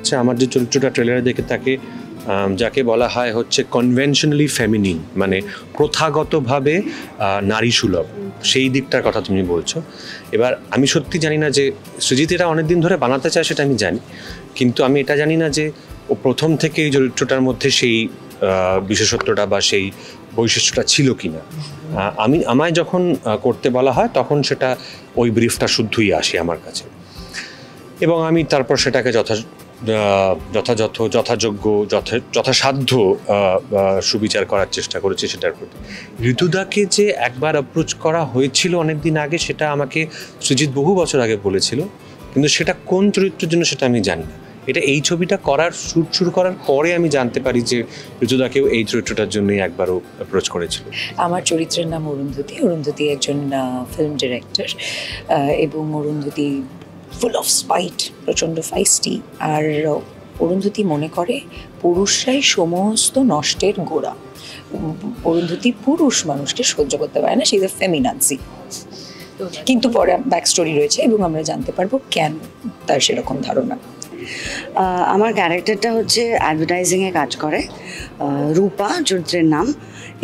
হচ্ছে আমার যে চরিত্রটা ট্রেলারে দেখে তাকে যাকে বলা হয় হচ্ছে কনভেনশনালি ফেমিনিন, মানে প্রথাগতভাবে নারী সুলভ, সেই দিকটার কথা তুমি বলছো। এবার আমি সত্যি জানি না যে সৃজিত এটা অনেকদিন ধরে বানাতে চায়, সেটা আমি জানি, কিন্তু আমি এটা জানি না যে ও প্রথম থেকে এই চরিত্রটার মধ্যে সেই বিশেষত্বটা বা সেই বৈশিষ্ট্যটা ছিল কিনা। আমায় যখন করতে বলা হয় তখন সেটা ওই ব্রিফটা শুদ্ধই আসে আমার কাছে, এবং আমি তারপর সেটাকে যথাযথ যথাযোগ্য যথাসাধ্য সুবিচার করার চেষ্টা করেছি সেটার প্রতি। ঋতুদাকে যে একবার অ্যাপ্রোচ করা হয়েছিল অনেকদিন আগে, সেটা আমাকে সৃজিত বহু বছর আগে বলেছিল, কিন্তু সেটা কোন চরিত্রের জন্য সেটা আমি জানি না। এটা এই ছবিটা শুট শুরু করার পরে আমি জানতে পারি যে ঋতুদাকেও এই চরিত্রটার জন্যই একবারও অ্যাপ্রোচ করেছিল। আমার চরিত্রের নাম অরুন্ধতী একজন ফিল্ম ডিরেক্টর, এবং অরুন্ধতী ফুল অফ স্পাইট, প্রচণ্ড ফাইস্টি। আর অরুন্ধতী মনে করে পুরুষরাই সমস্ত নষ্টের গোড়া। অরুন্ধতী পুরুষ মানুষকে সহ্য করতে পারে না, সে ফেমিনাজি। কিন্তু পরে ব্যাক স্টোরি রয়েছে এবং আমরা জানতে পারবো কেন তার সেরকম ধারণা। আমার ক্যারেক্টারটা হচ্ছে অ্যাডভার্টাইজিংয়ে কাজ করে, রূপা চরিত্রের নাম,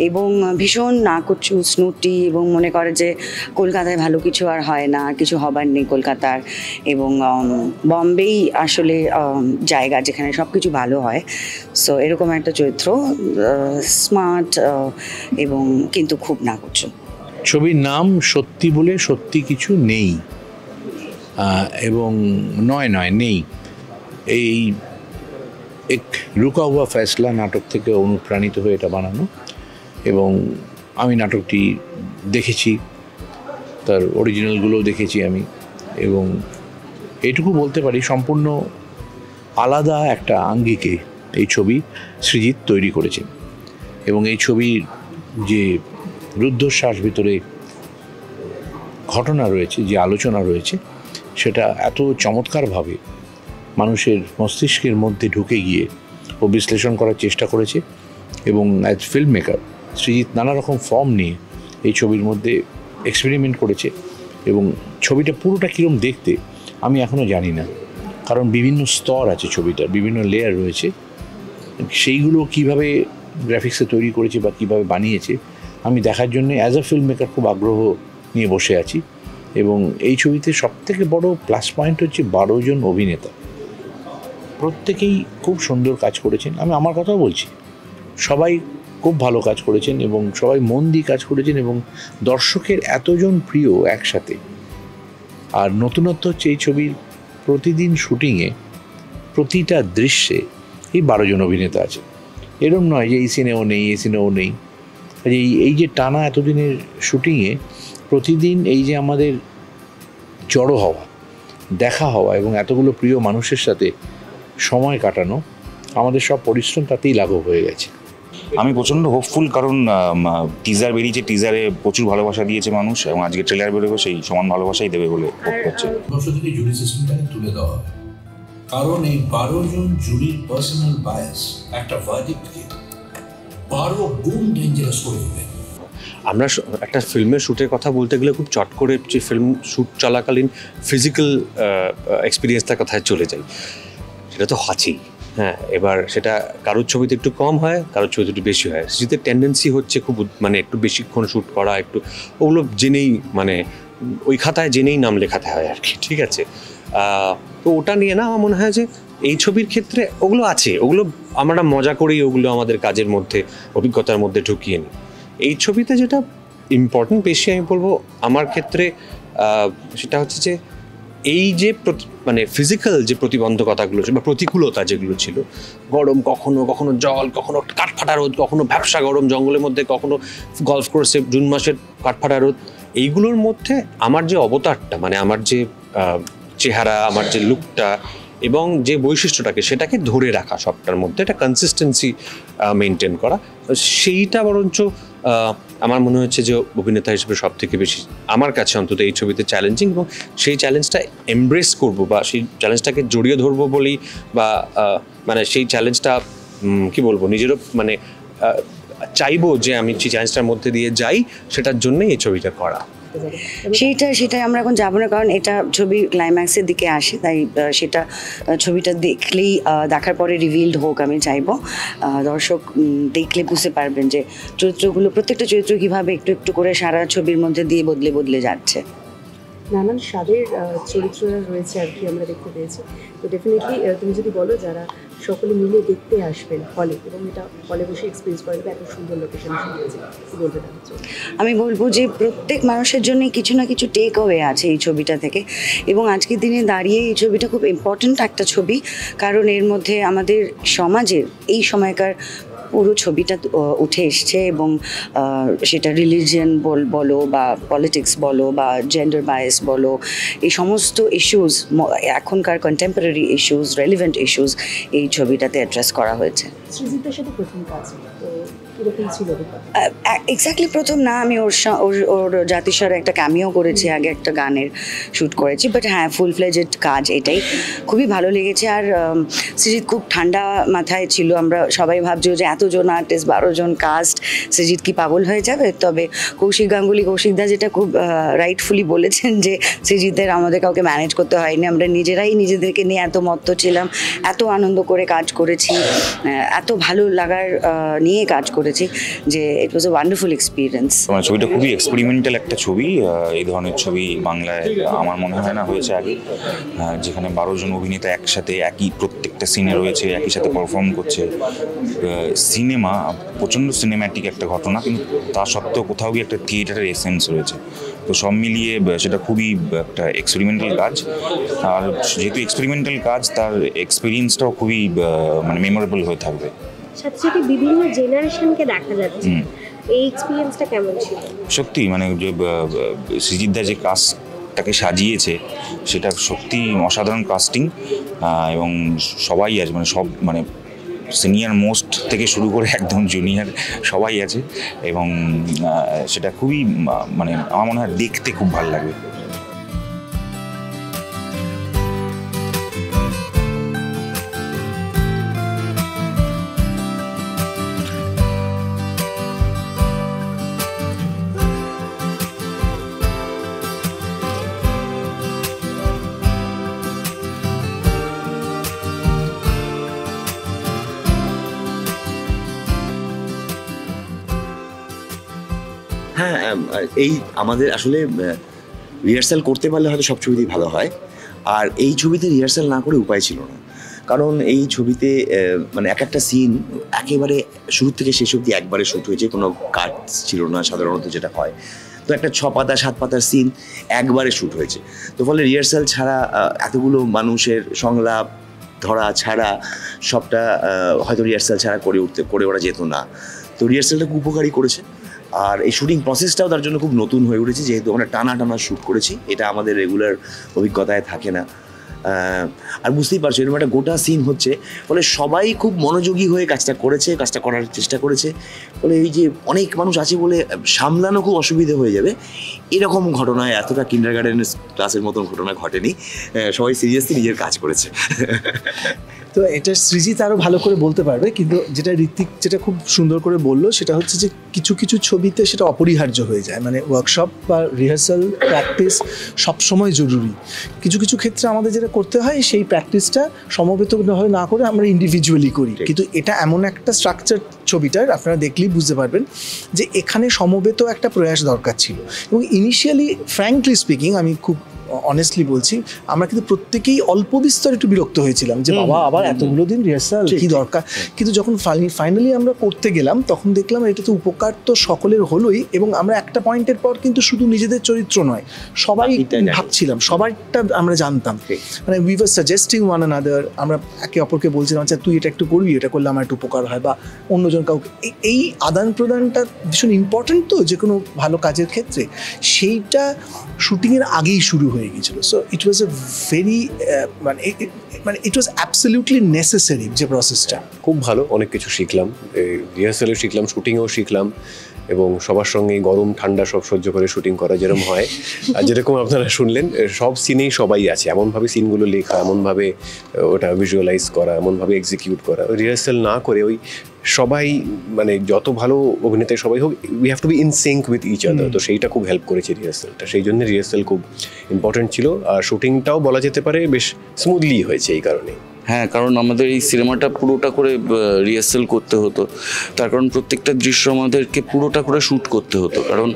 এবং ভীষণ নাকুচু স্নুটি, এবং মনে করে যে কলকাতায় ভালো কিছু আর হয় না, কিছু হবার নেই কলকাতার, এবং বম্বেই আসলে জায়গা যেখানে সব কিছু ভালো হয়। সো এরকম একটা চরিত্র, স্মার্ট এবং কিন্তু খুব নাকুচু। ছবির নাম সত্যি বলে সত্যি কিছু নেই, এবং নেই। এই এক রুকা হুয়া ফয়সলা নাটক থেকে অনুপ্রাণিত হয়ে এটা বানানো, এবং আমি নাটকটি দেখেছি, তার অরিজিনালগুলোও দেখেছি আমি, এবং এইটুকু বলতে পারি সম্পূর্ণ আলাদা একটা আঙ্গিকে এই ছবি সৃজিত তৈরি করেছেন। এবং এই ছবির যে রুদ্ধশ্বাস ভিতরে ঘটনা রয়েছে, যে আলোচনা রয়েছে, সেটা এত চমৎকারভাবে মানুষের মস্তিষ্কের মধ্যে ঢুকে গিয়ে ও বিশ্লেষণ করার চেষ্টা করেছে। এবং অ্যাজ ফিল্ম মেকার সৃজিত নানা রকম ফর্ম নিয়ে এই ছবির মধ্যে এক্সপেরিমেন্ট করেছে, এবং ছবিটা পুরোটা কীরকম দেখতে আমি এখনও জানি না, কারণ বিভিন্ন স্তর আছে ছবিটার, বিভিন্ন লেয়ার রয়েছে। সেইগুলো কিভাবে গ্রাফিক্সে তৈরি করেছে বা কীভাবে বানিয়েছে আমি দেখার জন্য অ্যাজ আ ফিল্ম মেকার খুব আগ্রহ নিয়ে বসে আছি। এবং এই ছবিতে সবথেকে বড় প্লাস পয়েন্ট হচ্ছে 12 জন অভিনেতা, প্রত্যেকেই খুব সুন্দর কাজ করেছেন। আমি আমার কথাও বলছি, সবাই খুব ভালো কাজ করেছেন এবং সবাই মন দিয়ে কাজ করেছেন, এবং দর্শকের এতজন প্রিয় একসাথে। আর নতুনত্ব হচ্ছে এই ছবির প্রতিদিন শুটিংয়ে প্রতিটা দৃশ্যে এই 12 জন অভিনেতা আছে। এরকম নয় যে এই সিনেও নেই, এই সিনেও নেই। এই যে টানা এতদিনের শুটিংয়ে প্রতিদিন এই যে আমাদের জড়ো হওয়া, দেখা হওয়া এবং এতগুলো প্রিয় মানুষের সাথে সময় কাটানো, আমাদের সব পরিশ্রম তাতেই লাঘব হয়ে গেছে। আমি প্রচণ্ড হোপফুল, কারণ টিজার বেরিয়েছে, টিজারে প্রচুর ভালোবাসা দিয়েছে মানুষ, এবং আজকে ট্রেলার বেরোবে সেই সমান ভালোবাসাই দেবে বলে হোপ করছে। দর্শকদের জুরি সিস্টেমটাকে তুলে দেওয়া হবে, কারণ এই 12 জন জুরির পার্সোনাল বায়াস একটা ভার্ডিক্টকে 12 গুণ ডেঞ্জারাস করে দেবে। আমরা একটা ফিল্মের শ্যুটের কথা বলতে গেলে খুব চট করে যে ফিল্ম শ্যুট চলাকালীন ফিজিক্যাল এক্সপিরিয়েন্সটার কথায় চলে যাই, সেটা তো আছেই। হ্যাঁ, এবার সেটা কারোর ছবিতে একটু কম হয়, কারোর ছবিতে একটু বেশি হয়। সেটাতে টেন্ডেন্সি হচ্ছে খুব মানে একটু বেশিক্ষণ শ্যুট করা, একটু ওগুলো জেনেই মানে ওই খাতায় জেনেই নাম লেখাতে হয় আর কি, ঠিক আছে। তো ওটা নিয়ে না আমার মনে হয় যে এই ছবির ক্ষেত্রে ওগুলো আছে, ওগুলো আমরা মজা করেই ওগুলো আমাদের কাজের মধ্যে অভিজ্ঞতার মধ্যে ঢুকিয়ে নিই। এই ছবিতে যেটা ইম্পর্টেন্ট বেশি আমি বলবো আমার ক্ষেত্রে, সেটা হচ্ছে যে এই যে মানে ফিজিক্যাল যে প্রতিবন্ধকতাগুলো ছিল বা প্রতিকূলতা যেগুলো ছিল, গরম, কখনো কখনো জল, কখনো কাঠফাটা রোদ, কখনো ভ্যাপসা গরম জঙ্গলের মধ্যে, কখনো গলফ কোর্সে জুন মাসের কাঠফাটা রোদ, এইগুলোর মধ্যে আমার যে অবতারটা, মানে আমার যে চেহারা, আমার যে লুকটা এবং যে বৈশিষ্ট্যটাকে সেটাকে ধরে রাখা, সবটার মধ্যে একটা কনসিস্টেন্সি মেনটেন করা, সেইটা বরঞ্চ আমার মনে হচ্ছে যে অভিনেতা হিসেবে সব থেকে বেশি আমার কাছে অন্তত এই ছবিতে চ্যালেঞ্জিং, এবং সেই চ্যালেঞ্জটা এমব্রেস করব বা সেই চ্যালেঞ্জটাকে জড়িয়ে ধরবো বলেই, বা মানে সেই চ্যালেঞ্জটা কি বলবো, নিজেরও মানে চাইবো যে আমি যে চ্যালেঞ্জটার মধ্যে দিয়ে যাই, সেটার জন্যই এই ছবিটা করা। সেটাই আমরা এখন যাবো না, কারণ এটা ছবি ক্লাইম্যাক্সের দিকে আসে, তাই সেটা ছবিটা দেখলেই দেখার পরে রিভিলড হোক আমি চাইবো। দর্শক দেখলে বুঝতে পারবেন যে চরিত্রগুলো, প্রত্যেকটা চরিত্র কীভাবে একটু একটু করে সারা ছবির মধ্যে দিয়ে বদলে বদলে যাচ্ছে। নানান স্বাদের চরিত্ররা রয়েছে আর কি আমরা দেখতে পেয়েছি। তো ডেফিনেটলি তুমি যদি বলো যারা সকলে মিলে দেখতে আসবেন হলে, এবং এটা হলে বসে এক্সপিরিয়েন্স করে এত সুন্দর লোকেশন শুনেছি, কি বলতে চাচ্ছ? আমি বলবো যে প্রত্যেক মানুষের জন্য কিছু না কিছু টেক অ্যাওয়ে আছে এই ছবিটা থেকে, এবং আজকের দিনে দাঁড়িয়ে এই ছবিটা খুব ইম্পর্ট্যান্ট একটা ছবি, কারণ এর মধ্যে আমাদের সমাজের এই সময়কার পুরো ছবিটা উঠে এসছে, এবং সেটা রিলিজিয়ন বলো বা পলিটিক্স বলো বা জেন্ডার বায়াস বলো, এই সমস্ত ইস্যুস, এখনকার কন্টেম্পোরারি ইস্যুস, রেলিভেন্ট ইস্যুস এই ছবিটাতে অ্যাড্রেস করা হয়েছে। সৃজিতের সাথে প্রথম কাজ, তো কীরকম ছিল? এক্স্যাক্টলি প্রথম না, আমি ওর জাতিস্বরে একটা ক্যামিও করেছি, আগে একটা গানের শ্যুট করেছি, বাট হ্যাঁ ফুল ফ্লেজেড কাজ এটাই, খুবই ভালো লেগেছে। আর সৃজিত খুব ঠান্ডা মাথায় ছিল, আমরা সবাই ভাবছি যে এতজন আর্টিস্ট, 12 জন কাস্ট, সৃজিত কি পাগল হয়ে যাবে? তবে কৌশিকদা যেটা খুব রাইটফুলি বলেছেন যে সৃজিতের আমাদের কাউকে ম্যানেজ করতে হয়নি, আমরা নিজেরাই নিজেদেরকে নিয়ে এত মত্ত ছিলাম, এত আনন্দ করে কাজ করেছি, এত ভালো লাগার নিয়ে কাজ করেছি যে ইট ওয়াজ আ ওয়ান্ডারফুল এক্সপিরিয়েন্স। ছবিটা খুবই এক্সপেরিমেন্টাল একটা ছবি। এই ধরনের ছবি বাংলায় আমার মনে হয় না হয়েছে আগে, যেখানে 12 জন অভিনেতা একসাথে একই প্রত্যেকটা সিনে রয়েছে, একই সাথে পারফর্ম করছে। সিনেমা প্রচণ্ড সিনেম্যাটিক একটা ঘটনা, কিন্তু তা সত্ত্বেও কোথাও গিয়ে একটা থিয়েটারের এসেন্স রয়েছে। তো সব মিলিয়ে সেটা খুবই একটা এক্সপেরিমেন্টাল কাজ, আর যেহেতু এক্সপেরিমেন্টাল কাজ, তার এক্সপিরিয়েন্সটাও খুবই মানে মেমোরেবল হয়ে থাকবে। সাথে সাথে বিভিন্ন জেনারেশনকে দেখা যাচ্ছে, এই এক্সপিরিয়েন্সটা কেমন ছিল? সত্যি মানে যে সৃজিতদা যে কাস্টটাকে সাজিয়েছে সেটা সত্যি অসাধারণ কাস্টিং, এবং সবাই আছে, মানে সব মানে সিনিয়র মোস্ট থেকে শুরু করে একদম জুনিয়র সবাই আছে, এবং সেটা খুবই মানে আমার মনে হয় দেখতে খুব ভালো লাগবে। হ্যাঁ, এই আমাদের আসলে রিহার্সাল করতে পারলে হয়তো সব ছবিতেই ভালো হয়, আর এই ছবিতে রিহার্সাল না করে উপায় ছিল না, কারণ এই ছবিতে মানে এক একটা সিন একেবারে শুরু থেকে শেষ অবধি একবারে শ্যুট হয়েছে, কোনো কাট ছিল না সাধারণত যেটা হয়। তো একটা 6 পাতা 7 পাতার সিন একবারে শ্যুট হয়েছে, তো ফলে রিহার্সাল ছাড়া এতগুলো মানুষের সংলাপ ধরা ছাড়া সবটা হয়তো রিহার্সাল ছাড়া করে ওরা যেত না। তো রিহার্সালটা খুব উপকারী করেছে, আর এই শুটিং প্রসেসটাও তার জন্য খুব নতুন হয়ে উঠেছে, যেহেতু আমরা টানা শ্যুট করেছি, এটা আমাদের রেগুলার অভিজ্ঞতায় থাকে না। আর বুঝতেই পারছো এরকম একটা গোটা সিন হচ্ছে, ফলে সবাই খুব মনোযোগী হয়ে কাজটা করার চেষ্টা করেছে, ফলে এই যে অনেক মানুষ আছে বলে সামলানো খুব অসুবিধে হয়ে যাবে, এরকম ঘটনায় এতটা কিন্ডারগার্টেন ক্লাসের মতন ঘটনা ঘটেনি, সবাই সিরিয়াসলি নিজের কাজ করেছে। তো এটা সৃজিত আরও ভালো করে বলতে পারবে, কিন্তু যেটা ঋত্বিক যেটা খুব সুন্দর করে বললো সেটা হচ্ছে যে কিছু কিছু ছবিতে সেটা অপরিহার্য হয়ে যায়, মানে ওয়ার্কশপ বা রিহার্সাল প্র্যাকটিস সবসময় জরুরি। কিছু কিছু ক্ষেত্রে আমাদের যেটা করতে হয় সেই প্র্যাকটিসটা সমবেত না করে আমরা ইন্ডিভিজুয়ালি করি, কিন্তু এটা এমন একটা স্ট্রাকচার ছবিটার আপনারা দেখলেই বুঝতে পারবেন যে এখানে সমবেত একটা প্রয়াস দরকার ছিল। এবং ইনিশিয়ালি ফ্র্যাঙ্কলি স্পিকিং, আমি খুব অনেস্টলি বলছি, আমরা কিন্তু প্রত্যেকেই অল্প বিস্তর একটু বিরক্ত হয়েছিলাম যে বাবা আবার এতগুলো দিন রিহার্সাল কি দরকার, কিন্তু যখন ফাইনালি আমরা করতে গেলাম তখন দেখলাম এটা তো উপকার তো সকলের হলোই, এবং আমরা একটা পয়েন্টের পর কিন্তু শুধু নিজেদের চরিত্র নয় সবাই ভাবছিলাম, সবাইটা আমরা জানতাম, মানে we were suggesting one another, আমরা একে অপরকে বলছিলাম আচ্ছা তুই এটা একটু করবি, এটা করলে আমার একটু উপকার হয়, বা অন্যজন কাউকে, এই আদান প্রদানটা ভীষণ ইম্পর্টেন্ট তো যে কোনো ভালো কাজের ক্ষেত্রে, সেইটা শুটিংয়ের আগেই শুরু হয়ে গিয়েছিল। So it was a very মানে ইট ওয়াজ অ্যাবসলিউটলি নেসেসারি যে প্রসেসটা। খুব ভালো, অনেক কিছু শিখলাম, রিহার্সালেও শিখলাম, শুটিংয়েও শিখলাম, এবং সবার সঙ্গে গরম ঠান্ডা সব সহ্য করে শুটিং করা যেরকম হয়, আর যেরকম আপনারা শুনলেন সব সিনেই সবাই আছে, এমনভাবে সিনগুলো লেখা, এমনভাবে ওটা ভিজুয়ালাইজ করা, এমনভাবে এক্সিকিউট করা, রিহার্সাল না করে ওই সবাই মানে যত ভালো অভিনেতাই সবাই হোক, we have to be in sync with each other. তো সেইটা খুব হেল্প করেছে রিহার্সালটা, সেই জন্য রিহার্সাল খুব ইম্পর্টেন্ট ছিল। আর শুটিংটাও বলা যেতে পারে বেশ স্মুথলি হয়েছে এই কারণে। হ্যাঁ, কারণ আমাদের এই সিনেমাটা পুরোটা করে রিহার্সাল করতে হতো, তার কারণ প্রত্যেকটা দৃশ্য আমাদেরকে পুরোটা করে শ্যুট করতে হতো, কারণ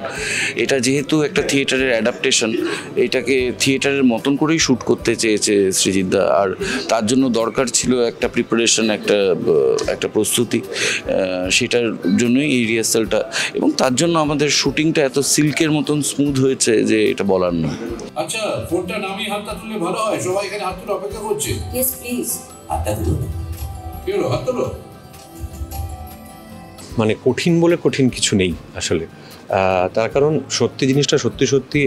এটা যেহেতু একটা থিয়েটারের অ্যাডাপ্টেশন, এটাকে থিয়েটারের মতন করেই শ্যুট করতে চেয়েছে সৃজিতদা। আর তার জন্য দরকার ছিল একটা প্রিপারেশন, একটা প্রস্তুতি, সেটার জন্যই এই রিহার্সালটা। এবং তার জন্য আমাদের শুটিংটা এত সিল্কের মতন স্মুথ হয়েছে যে এটা বলার নয়। আচ্ছা, ফোনটা নামিয়ে হাতটা তুললে ভালো হয়, সবাই এখানে হাত তুলে অপেক্ষা করছে। Yes please. হাতটা তুলো, কি হলো, হাত তুলো। মানে কঠিন বলে কঠিন কিছু নেই আসলে, তার কারণ সত্যি জিনিসটা সত্যি সত্যি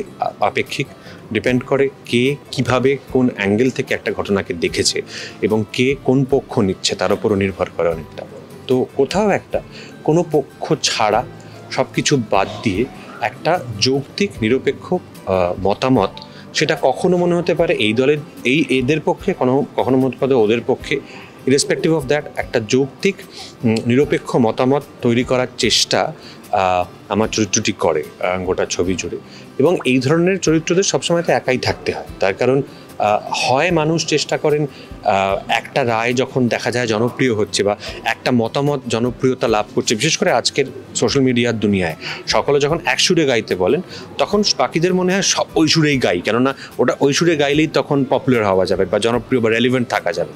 আপেক্ষিক, ডিপেন্ড করে কে কিভাবে কোন অ্যাঙ্গেল থেকে একটা ঘটনাকে দেখেছে এবং কে কোন পক্ষ নিচ্ছে তার উপরও নির্ভর করে অনেকটা। তো কোথাও একটা কোনো পক্ষ ছাড়া সব কিছু বাদ দিয়ে একটা যৌক্তিক নিরপেক্ষ মতামত, সেটা কখনো মনে হতে পারে এই দলের এদের পক্ষে, কখনো মনে হতে পারে ওদের পক্ষে, ইরেসপেক্টিভ অফ দ্যাট একটা যৌক্তিক নিরপেক্ষ মতামত তৈরি করার চেষ্টা আমার চরিত্রটি করে গোটা ছবি জুড়ে। এবং এই ধরনের চরিত্রদের সবসময় তো একাই থাকতে হয়, তার কারণ হয় মানুষ চেষ্টা করেন একটা রায় যখন দেখা যায় জনপ্রিয় হচ্ছে বা একটা মতামত জনপ্রিয়তা লাভ করছে, বিশেষ করে আজকের সোশ্যাল মিডিয়ার দুনিয়ায় সকলে যখন এক সুরে গাইতে বলেন, তখন বাকিদের মনে হয় সব ওই সুরেই গাই, কেননা ওটা ওই সুরে গাইলেই তখন পপুলার হওয়া যাবে বা জনপ্রিয় বা রেলিভেন্ট থাকা যাবে।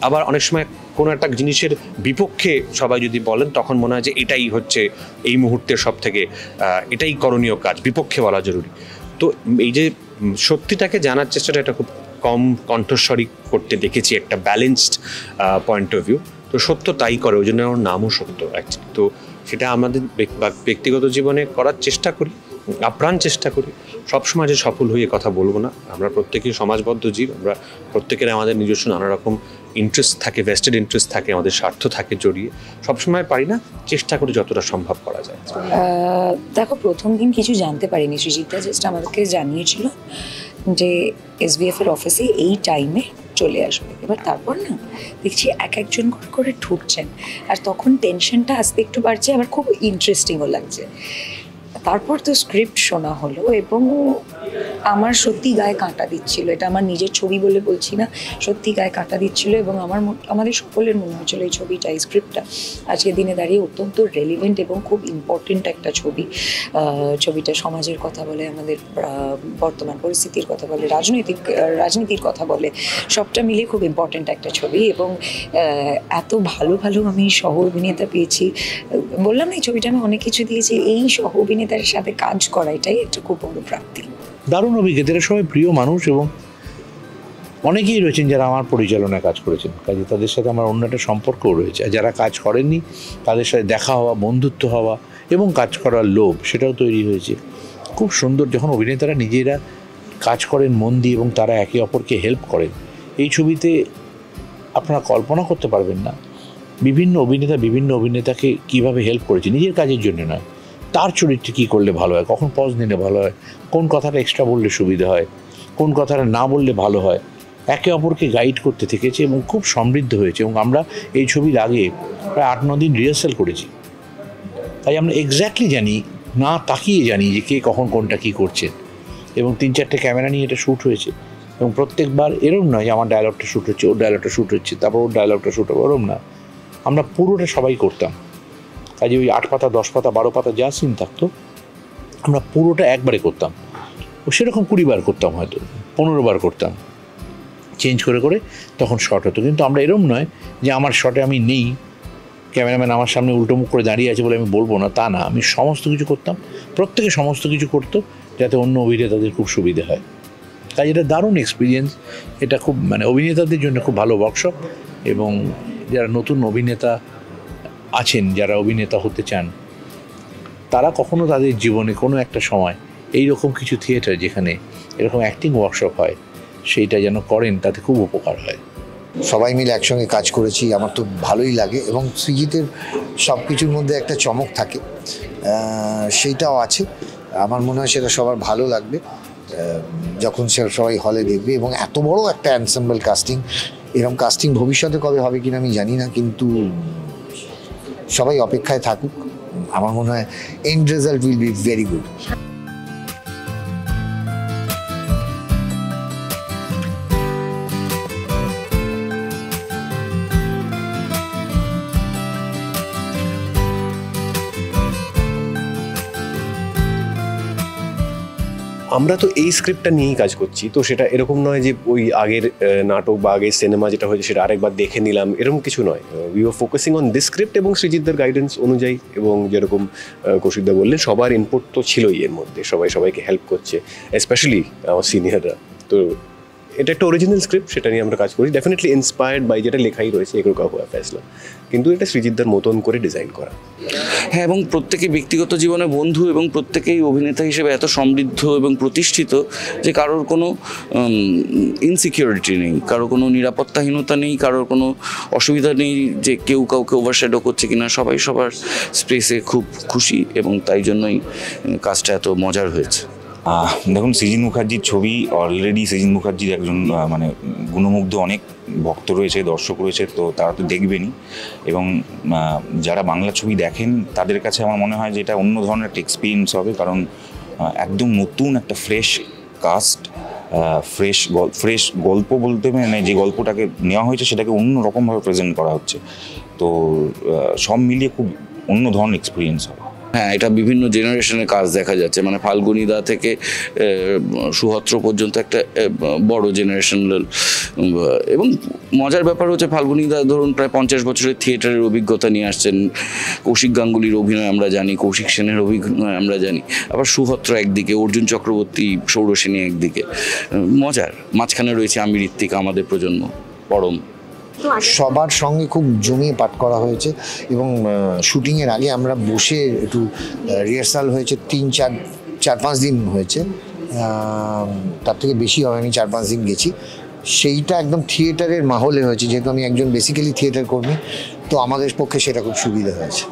আবার অনেক সময় কোনো একটা জিনিসের বিপক্ষে সবাই যদি বলেন, তখন মনে হয় যে এটাই হচ্ছে এই মুহূর্তের সব থেকে এটাই করণীয় কাজ, বিপক্ষে বলা জরুরি। তো এই যে সত্যিটাকে জানার চেষ্টাটা এটা খুব কম কণ্ঠস্বরী করতে দেখেছি, একটা ব্যালেন্সড পয়েন্ট অফ ভিউ। তো সত্য তাই করে, ওই জন্য ওর নামও সত্য অ্যাকচুয়ালি। তো সেটা আমাদের ব্যক্তিগত জীবনে করার চেষ্টা করি, আপ্রাণ চেষ্টা করি। সবসময় যে সফল হয়ে কথা বলবো না, আমরা প্রত্যেকেই সমাজবদ্ধ জীব, আমরা প্রত্যেকের আমাদের নিজস্ব নানা রকম ইন্টারেস্ট থাকে, ভেস্টেড ইন্টারেস্ট থাকে, আমাদের স্বার্থ থাকে জড়িয়ে, সবসময় পারি না, চেষ্টা করি যতটা সম্ভব করা যায়। দেখো, প্রথম দিন কিছু জানতে পারিনি, সৃজিতদা জাস্ট আমাদেরকে জানিয়েছিল যে SVF এর অফিসে এই টাইমে চলে আসবে। এবার তারপর না দেখছি একজন করে ঢুকছেন, আর তখন টেনশনটা আস্তে একটু বাড়ছে, আবার খুব ইন্টারেস্টিংও লাগছে। তারপর তো স্ক্রিপ্ট শোনা হলো এবং আমার সত্যি গায়ে কাঁটা দিচ্ছিল, এটা আমার নিজের ছবি বলে বলছি না, সত্যি গায়ে কাঁটা দিচ্ছিল। এবং আমাদের সকলের মনে হচ্ছিল এই ছবিটা, এই স্ক্রিপ্টটা আজকের দিনে দাঁড়িয়ে অত্যন্ত রেলিভেন্ট এবং খুব ইম্পর্টেন্ট একটা ছবি। ছবিটা সমাজের কথা বলে, আমাদের বর্তমান পরিস্থিতির কথা বলে, রাজনীতির কথা বলে, সবটা মিলিয়ে খুব ইম্পর্টেন্ট একটা ছবি। এবং এত ভালো ভালো আমি সহ অভিনেতা পেয়েছি, বললাম না এই ছবিটা আমি অনেক কিছু দিয়েছি, এই সহ অভিনেতার সাথে কাজ করা এটাই একটা খুব বড় প্রাপ্তি। দারুণ অভিজ্ঞতা, এরা সবাই প্রিয় মানুষ এবং অনেকেই রয়েছেন যারা আমার পরিচালনায় কাজ করেছেন, কাজে তাদের সাথে আমার অন্য একটা সম্পর্কও রয়েছে। আর যারা কাজ করেননি তাদের সাথে দেখা হওয়া, বন্ধুত্ব হওয়া এবং কাজ করার লোভ, সেটাও তৈরি হয়েছে। খুব সুন্দর যখন অভিনেতারা নিজেরা কাজ করেন মন দিয়ে এবং তারা একে অপরকে হেল্প করেন। এই ছবিতে আপনারা কল্পনা করতে পারবেন না বিভিন্ন অভিনেতাকে কীভাবে হেল্প করেছে, নিজের কাজের জন্য নয়, তার চরিত্রে কী করলে ভালো হয়, কখন পজ নিলে ভালো হয়, কোন কথাটা এক্সট্রা বললে সুবিধা হয়, কোন কথাটা না বললে ভালো হয়, একে অপরকে গাইড করতে থেকেছে এবং খুব সমৃদ্ধ হয়েছে। এবং আমরা এই ছবির আগে প্রায় 8-9 দিন রিহার্সাল করেছি, তাই আমরা এক্স্যাক্টলি জানি, না তাকিয়ে জানি যে কে কখন কোনটা কী করছে। এবং 3-4টে ক্যামেরা নিয়ে এটা শ্যুট হয়েছে এবং প্রত্যেকবার এরম নয় যে আমার ডায়লগটা শ্যুট হচ্ছে, ওর ডায়লগটা শ্যুট হচ্ছে, তারপর ওর ডায়লগটা শ্যুট হবে, ওরম না, আমরা পুরোটা সবাই করতাম। কাজে ওই 8 পাতা 10 পাতা 12 পাতা যা সিন থাকতো আমরা পুরোটা একবারে করতাম, ও সেরকম 20 বার করতাম, হয়তো 15 বার করতাম, চেঞ্জ করে করে তখন শট হতো। কিন্তু আমরা এরম নয় যে আমার শটে আমি নেই, ক্যামেরাম্যান আমার সামনে উল্টো মুখ করে দাঁড়িয়ে আছে বলে আমি বলবো না, তা না, আমি সমস্ত কিছু করতাম, প্রত্যেকে সমস্ত কিছু করতো যাতে অন্য অভিনেতাদের খুব সুবিধে হয়। তাই এটা দারুণ এক্সপিরিয়েন্স, এটা খুব অভিনেতাদের জন্য খুব ভালো ওয়ার্কশপ। এবং যারা নতুন অভিনেতা আছেন, যারা অভিনেতা হতে চান, তারা কখনো তাদের জীবনে কোনো একটা সময় এই রকম কিছু থিয়েটার যেখানে এরকম অ্যাক্টিং ওয়ার্কশপ হয় সেইটা যেন করেন, তাতে খুব উপকার হয়। সবাই মিলে একসঙ্গে কাজ করেছি, আমার তো ভালোই লাগে। এবং সৃজিতের সব কিছুর মধ্যে একটা চমক থাকে, সেইটাও আছে। আমার মনে হয় সেটা সবার ভালো লাগবে যখন সে সবাই হলে দেখবে। এবং এত বড় একটা অ্যানসেম্বল কাস্টিং, এরকম কাস্টিং ভবিষ্যতে কবে হবে কিনা আমি জানি না, কিন্তু সবাই অপেক্ষায় থাকুক, আমার মনে হয় end result will be very good. আমরা তো এই স্ক্রিপ্টটা নিয়েই কাজ করছি, তো সেটা এরকম নয় যে ওই আগের নাটক বা আগের সিনেমা যেটা হয়েছে সেটা আরেকবার দেখে নিলাম, এরকম কিছু নয়। We are focusing on this script এবং সৃজিতদার গাইডেন্স অনুযায়ী, এবং যেরকম কৌশিকদা বললেন সবার ইনপুট তো ছিলই এর মধ্যে, সবাই সবাইকে হেল্প করছে, স্পেশালি আমার সিনিয়ররা। তো এটা একটা অরিজিনাল স্ক্রিপ্ট, সেটা নিয়ে আমরা কাজ করি, ডেফিনেটলি ইন্সপায়ার্ড বাই যেটা লেখাই রয়েছে একরো কা হুয়া ফেসলা, কিন্তু এটা সৃজিতদার মতন করে ডিজাইন করা। হ্যাঁ, এবং প্রত্যেকে ব্যক্তিগত জীবনে বন্ধু এবং প্রত্যেকেই অভিনেতা হিসেবে এত সমৃদ্ধ এবং প্রতিষ্ঠিত যে কারোর কোনো ইনসিকিউরিটি নেই, কারোর কোনো নিরাপত্তাহীনতা নেই, কারোর কোনো অসুবিধা নেই যে কেউ কাউকে ওভারশ্যাডো করছে কিনা। সবাই সবার স্পেসে খুব খুশি এবং তাই জন্যই কাজটা এত মজার হয়েছে। দেখুন, সৃজিত মুখার্জির ছবি অলরেডি, সৃজিত মুখার্জির একজন মানে গুণমুগ্ধ অনেক ভক্ত রয়েছে, দর্শক রয়েছে, তো তারা তো দেখবেনই। এবং যারা বাংলা ছবি দেখেন তাদের কাছে আমার মনে হয় যে এটা অন্য ধরনের একটা এক্সপিরিয়েন্স হবে, কারণ একদম নতুন একটা ফ্রেশ কাস্ট, ফ্রেশ গল্প বলতে মানে যে গল্পটাকে নেওয়া হয়েছে সেটাকে অন্য রকমভাবে প্রেজেন্ট করা হচ্ছে। তো সব মিলিয়ে খুব অন্য ধরনের এক্সপিরিয়েন্স হবে। হ্যাঁ, এটা বিভিন্ন জেনারেশনের কাজ দেখা যাচ্ছে, মানে ফাল্গুনিদা থেকে সুহত্র পর্যন্ত একটা বড় জেনারেশনাল। এবং মজার ব্যাপার হচ্ছে ফাল্গুনিদা ধরুন প্রায় 50 বছরের থিয়েটারের অভিজ্ঞতা নিয়ে আসছেন, কৌশিক গাঙ্গুলির অভিনয় আমরা জানি, কৌশিক সেনের অভিনয় আমরা জানি, আবার সুহত্র একদিকে, অর্জুন চক্রবর্তী, সৌরসেনী একদিকে। মজার মাঝখানে রয়েছে আমি, ঋত্বিক, আমাদের প্রজন্ম, পরম। সবার সঙ্গে খুব জমিয়ে পাঠ করা হয়েছে এবং শুটিংয়ের আগে আমরা বসে একটু রিহার্সাল হয়েছে, 4-5 দিন হয়েছে, তার থেকে বেশি হবে, আমি 4-5 দিন গেছি। সেইটা একদম থিয়েটারের মাহলে হয়েছে, যেহেতু আমি একজন বেসিক্যালি থিয়েটার কর্মী, তো আমাদের পক্ষে সেটা খুব সুবিধা হয়েছে।